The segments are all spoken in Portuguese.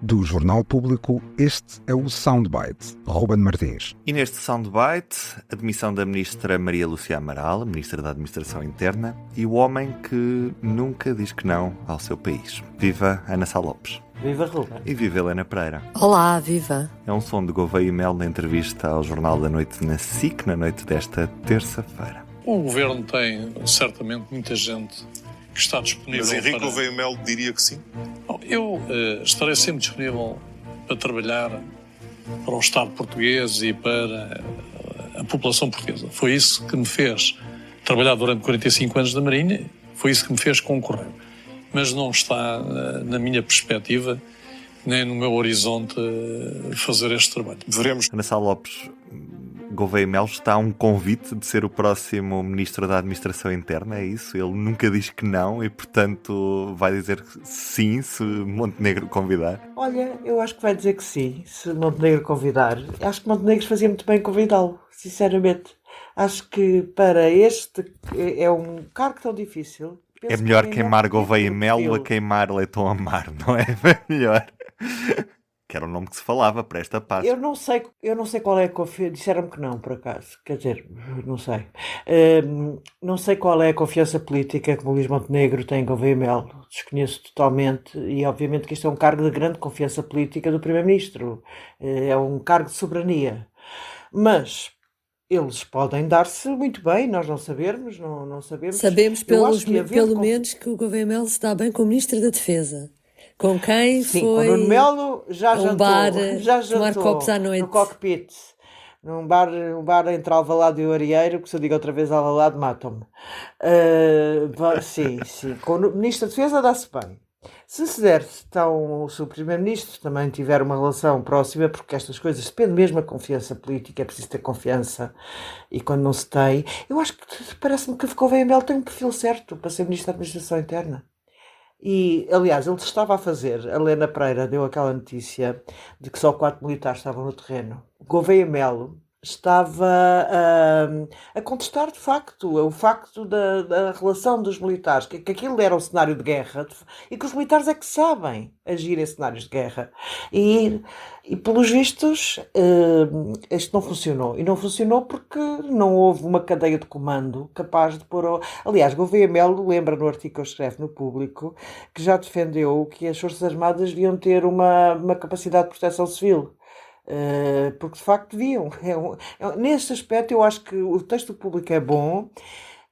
Do Jornal Público, este é o Soundbite. Ruben Martins. E neste Soundbite, a demissão da ministra Maria Lúcia Amaral, ministra da Administração Interna, e o homem que nunca diz que não ao seu país. Viva Ana Sá Lopes. Viva Ruben. E viva Helena Pereira. Olá, viva. É um som de Gouveia e Mel na entrevista ao Jornal da Noite na SIC, na noite desta terça-feira. O Governo tem, certamente, muita gente que está disponível. Mas Henrique Gouveia e Mel diria que sim? Eu estarei sempre disponível para trabalhar para o Estado português e para a população portuguesa. Foi isso que me fez trabalhar durante 45 anos na Marinha, foi isso que me fez concorrer. Mas não está na minha perspectiva, nem no meu horizonte, fazer este trabalho. Veremos. Ana Sá Lopes, Gouveia e Mel está a um convite de ser o próximo Ministro da Administração Interna, é isso? Ele nunca diz que não e, portanto, vai dizer sim se Montenegro convidar? Olha, eu acho que vai dizer que sim, se Montenegro convidar. Acho que Montenegro fazia muito bem convidá-lo, sinceramente. Acho que para este é um cargo tão difícil. É melhor queimar Gouveia e Mel a queimar Leitão Amar, não é? É melhor. Que era o nome que se falava para esta parte. Eu não sei qual é a confiança. Disseram-me que não, por acaso. Quer dizer, não sei. Não sei qual é a confiança política que o Luís Montenegro tem em Gouveia e Mel. Desconheço totalmente. E obviamente que isto é um cargo de grande confiança política do Primeiro-Ministro. É um cargo de soberania. Mas eles podem dar-se muito bem, nós não sabemos, não sabemos. Sabemos pelo menos que o Gouveia e Mel se dá bem com o Ministro da Defesa. Com quem sim, foi com o Nuno Melo já jantou, tomar copos à noite. No cockpit, num bar entre Alvalade e o Arieiro, que se eu digo outra vez Alvalade matam-me. Sim, com o Ministro da Defesa dá-se bem. Se o Primeiro-Ministro também tiver uma relação próxima, porque estas coisas dependem mesmo da confiança política, é preciso ter confiança, e quando não se tem, eu acho que parece-me que Gouveia e Mel tem um perfil certo para ser Ministro da Administração Interna. E, aliás, ele estava a fazer, a Helena Pereira deu aquela notícia de que só 4 militares estavam no terreno. Gouveia e Mel estava a contestar de facto o facto da relação dos militares, que aquilo era um cenário de guerra e que os militares é que sabem agir em cenários de guerra. E pelos vistos, isto não funcionou. E não funcionou porque não houve uma cadeia de comando capaz de pôr... Aliás, Gouveia e Mel lembra no artigo que eu escrevo no Público que já defendeu que as Forças Armadas deviam ter uma capacidade de proteção civil. Porque de facto deviam. Nesse aspecto eu acho que o texto público é bom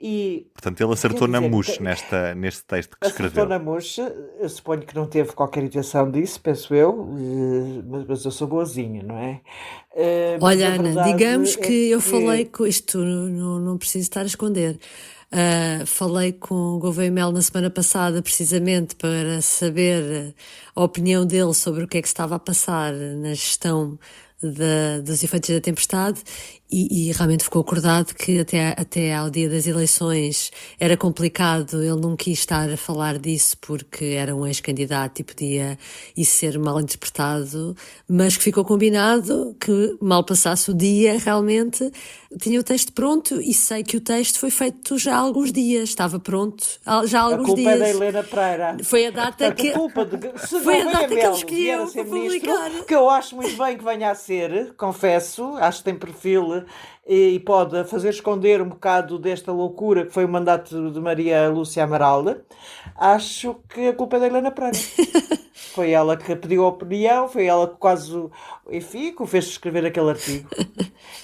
e... Portanto, ele acertou na mousse neste texto que escreveu. Acertou na mousse, eu suponho que não teve qualquer intenção disso, penso eu, mas eu sou boazinha, não é? Olha, Ana, digamos que eu falei com isto, não preciso estar a esconder. Falei com o Gouveia e Mel na semana passada precisamente para saber a opinião dele sobre o que é que se estava a passar na gestão dos efeitos da tempestade e realmente ficou acordado que até ao dia das eleições era complicado, ele não quis estar a falar disso porque era um ex-candidato e podia isso ser mal interpretado, mas que ficou combinado que mal passasse o dia realmente tinha o texto pronto e sei que o texto foi feito já há alguns dias, estava pronto já há alguns dias. A culpa é da Helena Pereira. Foi a data que ele escolheu para publicar. Que eu acho muito bem que venha a ser, confesso, acho que tem perfil e pode fazer esconder um bocado desta loucura que foi o mandato de Maria Lúcia Amaral. Acho que a culpa é da Helena Pereira. Foi ela que pediu a opinião, foi ela que quase, enfim, que o fez escrever aquele artigo.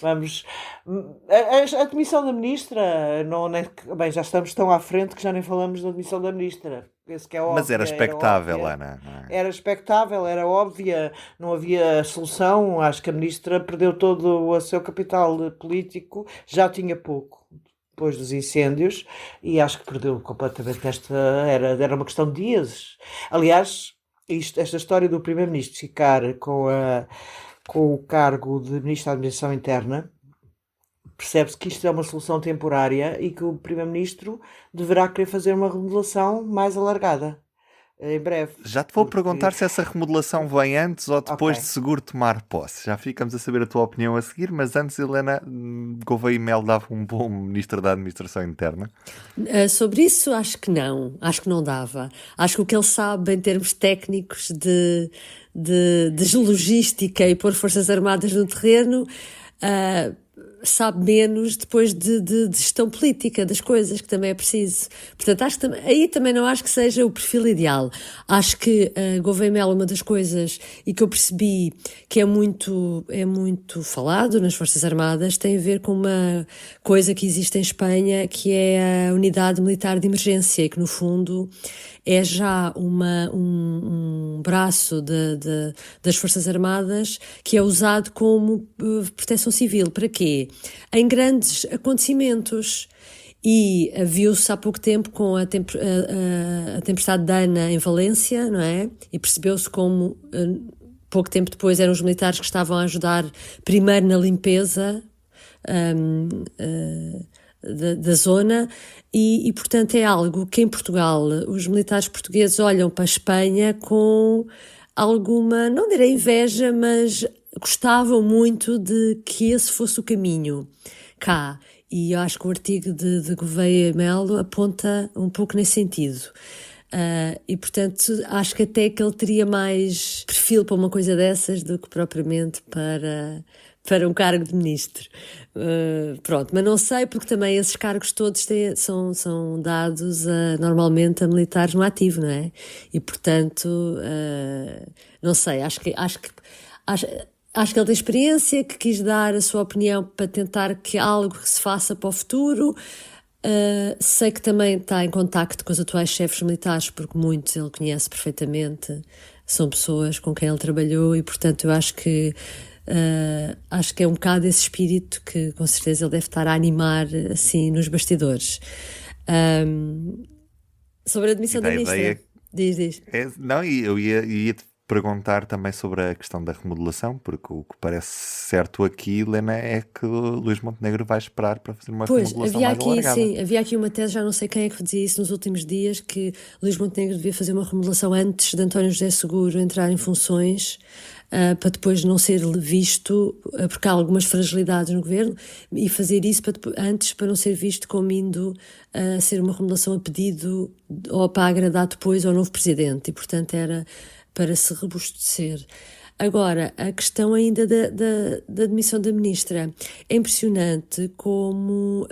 Vamos... A demissão da ministra, bem, já estamos tão à frente que já nem falamos da demissão da ministra. Que é óbvia, mas era expectável, Ana. Era expectável, era óbvia, não havia solução. Acho que a ministra perdeu todo o seu capital político, já tinha pouco depois dos incêndios e acho que perdeu completamente era uma questão de dias. Aliás, esta história do Primeiro-Ministro ficar com o cargo de Ministro da Administração Interna, percebe-se que isto é uma solução temporária e que o Primeiro-Ministro deverá querer fazer uma remodelação mais alargada. em breve. Já te vou Porque- perguntar se essa remodelação vem antes ou depois Ok. de Seguro tomar posse. Já ficamos a saber a tua opinião a seguir, mas antes, Helena, Gouveia e Mel dava um bom ministro da Administração Interna. Sobre isso, acho que não dava. Acho que o que ele sabe em termos técnicos de logística e pôr Forças Armadas no terreno, sabe menos depois de gestão política das coisas, que também é preciso. Portanto, acho que aí também não acho que seja o perfil ideal. Acho que Gouveia Mel, uma das coisas, e que eu percebi que é muito falado nas Forças Armadas, tem a ver com uma coisa que existe em Espanha, que é a Unidade Militar de Emergência, e que no fundo é já um braço das Forças Armadas que é usado como proteção civil. Para quê? Em grandes acontecimentos. E viu-se há pouco tempo com a tempestade Dana em Valência, não é? E percebeu-se como pouco tempo depois eram os militares que estavam a ajudar primeiro na limpeza da zona e, portanto, é algo que em Portugal os militares portugueses olham para a Espanha com alguma, não direi inveja, mas gostavam muito de que esse fosse o caminho cá. E eu acho que o artigo de Gouveia e Melo aponta um pouco nesse sentido. E, portanto, acho que até que ele teria mais perfil para uma coisa dessas do que propriamente para um cargo de ministro. Pronto, mas não sei, porque também esses cargos todos são dados normalmente a militares no ativo, não é? E, portanto, não sei, acho que ele tem experiência, que quis dar a sua opinião para tentar que algo se faça para o futuro. Sei que também está em contacto com os atuais chefes militares, porque muitos ele conhece perfeitamente, são pessoas com quem ele trabalhou e, portanto, eu acho que é um bocado esse espírito que, com certeza, ele deve estar a animar, assim, nos bastidores. Sobre a admissão da ministra... Diz. Não, e eu ia-te perguntar também sobre a questão da remodelação, porque o que parece certo aqui, Helena, é que Luís Montenegro vai esperar para fazer uma remodelação mais alargada. Sim, havia aqui uma tese, já não sei quem é que dizia isso nos últimos dias, que Luís Montenegro devia fazer uma remodelação antes de António José Seguro entrar em funções, para depois não ser visto, porque há algumas fragilidades no governo, e fazer isso antes para não ser visto como indo a ser uma remodelação a pedido ou para agradar depois ao novo presidente, e portanto era para se robustecer. Agora, a questão ainda da admissão da ministra. É impressionante como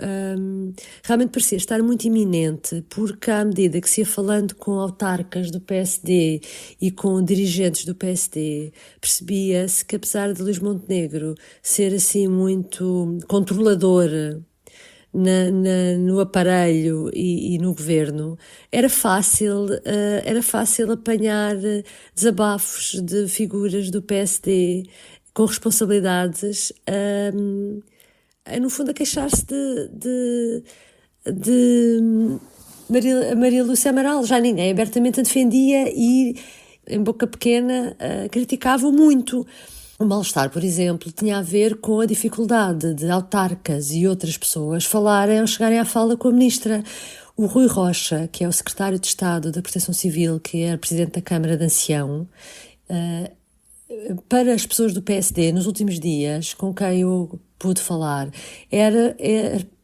realmente parecia estar muito iminente, porque à medida que se ia falando com autarcas do PSD e com dirigentes do PSD, percebia-se que, apesar de Luís Montenegro ser assim muito controlador no aparelho e no governo, era fácil apanhar desabafos de figuras do PSD com responsabilidades, no fundo a queixar-se de Maria Lúcia Amaral. Já ninguém abertamente a defendia e, em boca pequena, criticava muito. O mal-estar, por exemplo, tinha a ver com a dificuldade de autarcas e outras pessoas falarem ou chegarem à fala com a ministra. O Rui Rocha, que é o secretário de Estado da Proteção Civil, que era presidente da Câmara de Ancião, para as pessoas do PSD, nos últimos dias, com quem eu pude falar,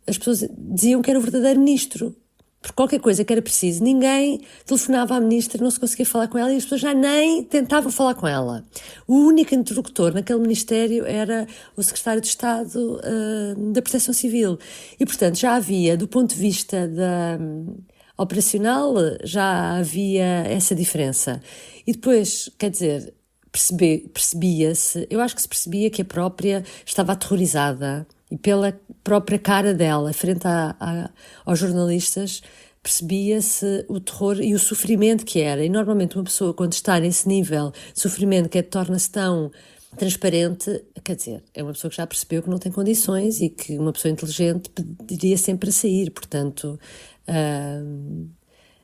as pessoas diziam que era o verdadeiro ministro. Por qualquer coisa que era preciso, ninguém telefonava à ministra, não se conseguia falar com ela e as pessoas já nem tentavam falar com ela. O único interlocutor naquele ministério era o secretário de Estado da Proteção Civil. E, portanto, já havia, do ponto de vista operacional, já havia essa diferença. E depois, quer dizer, percebia-se, eu acho que se percebia que a própria estava aterrorizada. E pela própria cara dela, frente aos jornalistas, percebia-se o terror e o sofrimento que era. E normalmente uma pessoa, quando está nesse nível de sofrimento que torna-se tão transparente, quer dizer, é uma pessoa que já percebeu que não tem condições e que uma pessoa inteligente pediria sempre a sair. Portanto,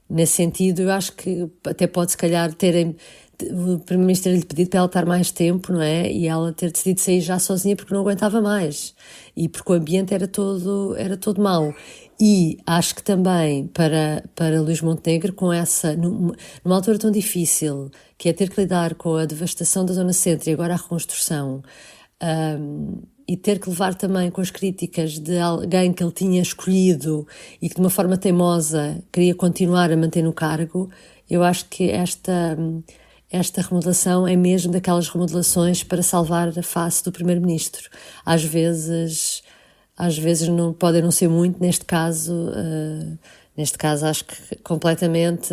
nesse sentido, eu acho que até pode, se calhar, o Primeiro-Ministro lhe pedido para ela estar mais tempo, não é? E ela ter decidido sair já sozinha porque não aguentava mais. E porque o ambiente era todo mau. E acho que também para Luís Montenegro, com numa altura tão difícil, que é ter que lidar com a devastação da Zona Centro e agora a reconstrução, e ter que levar também com as críticas de alguém que ele tinha escolhido e que de uma forma teimosa queria continuar a manter no cargo, eu acho que esta remodelação é mesmo daquelas remodelações para salvar a face do Primeiro-Ministro. Às vezes não podem não ser muito, neste caso acho que completamente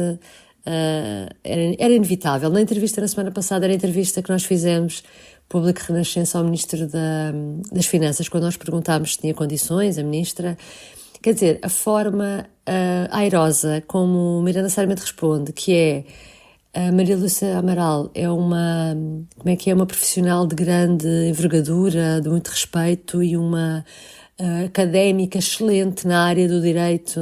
era inevitável. Na entrevista na semana passada, era a entrevista que nós fizemos, Público Renascença, ao Ministro das Finanças, quando nós perguntámos se tinha condições, a Ministra. Quer dizer, a forma airosa como Miranda Sarmento responde, que é a Maria Lúcia Amaral é uma profissional de grande envergadura, de muito respeito e uma académica excelente na área do direito,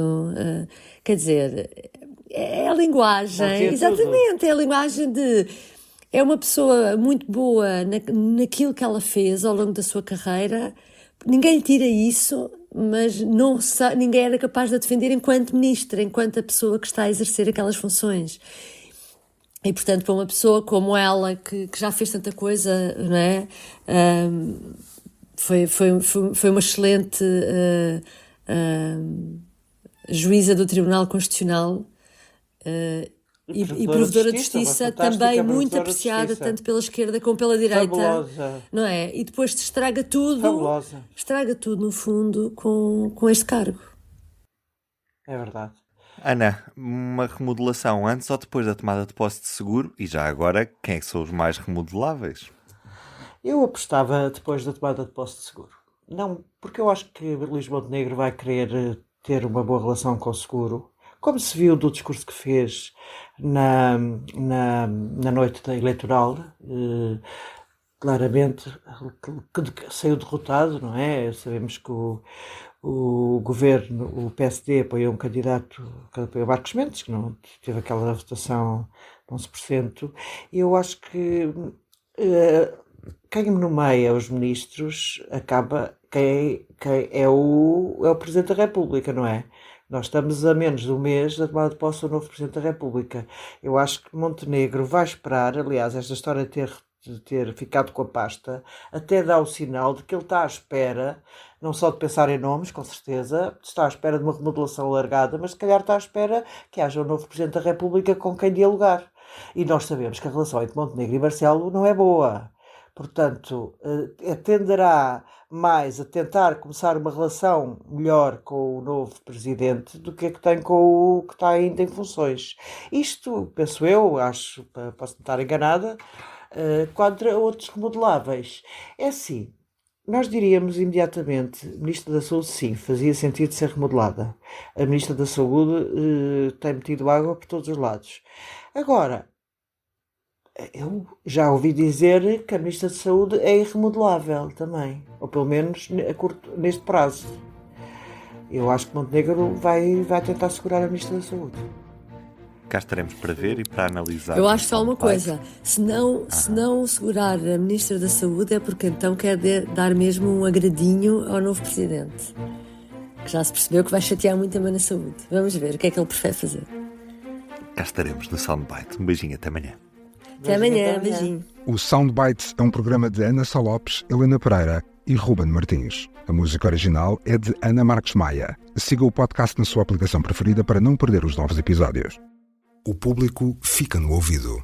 quer dizer, é a linguagem, exatamente, é a linguagem é uma pessoa muito boa naquilo que ela fez ao longo da sua carreira, ninguém lhe tira isso, mas ninguém era capaz de a defender enquanto ministra, enquanto a pessoa que está a exercer aquelas funções. E, portanto, para uma pessoa como ela, que já fez tanta coisa, não é? Foi uma excelente juíza do Tribunal Constitucional e provedora de justiça, também muito apreciada, tanto pela esquerda como pela direita. Fabulosa. Não é? E depois estraga tudo, no fundo, com este cargo. É verdade. Ana, uma remodelação antes ou depois da tomada de posse de Seguro? E já agora, quem é que são os mais remodeláveis? Eu apostava depois da tomada de posse de Seguro. Não, porque eu acho que Luís Montenegro vai querer ter uma boa relação com o Seguro, como se viu do discurso que fez na noite da eleitoral. Claramente que saiu derrotado, não é? Sabemos que o governo, o PSD, apoiou um candidato que apoiou Marcos Mendes, que não teve aquela votação de 11%. Eu acho que quem nomeia os ministros acaba quem é o Presidente da República, não é? Nós estamos a menos de um mês da tomada de posse do novo Presidente da República. Eu acho que Montenegro vai esperar, aliás, esta história de ter ficado com a pasta, até dá o sinal de que ele está à espera, não só de pensar em nomes, com certeza, está à espera de uma remodelação alargada, mas se calhar está à espera que haja um novo Presidente da República com quem dialogar. E nós sabemos que a relação entre Montenegro e Marcelo não é boa. Portanto, tenderá mais a tentar começar uma relação melhor com o novo presidente do que a que tem com o que está ainda em funções. Isto, penso eu, acho, posso estar enganada, contra outros remodeláveis. É assim, nós diríamos imediatamente, Ministra da Saúde, sim, fazia sentido ser remodelada. A Ministra da Saúde tem metido água por todos os lados. Agora, eu já ouvi dizer que a Ministra da Saúde é irremodelável também, ou pelo menos neste prazo. Eu acho que Montenegro vai tentar segurar a Ministra da Saúde. Cá estaremos para ver e para analisar. Eu acho só uma coisa, se não segurar a Ministra da Saúde é porque então quer dar mesmo um agradinho ao novo Presidente, que já se percebeu que vai chatear muito a mãe na saúde. Vamos ver o que é que ele prefere fazer. Cá estaremos no Soundbite. Um beijinho, até amanhã. Até amanhã, beijinho. O Soundbites é um programa de Ana Sá Lopes, Helena Pereira e Ruben Martins. A música original é de Ana Marques Maia. Siga o podcast na sua aplicação preferida para não perder os novos episódios. O público fica no ouvido.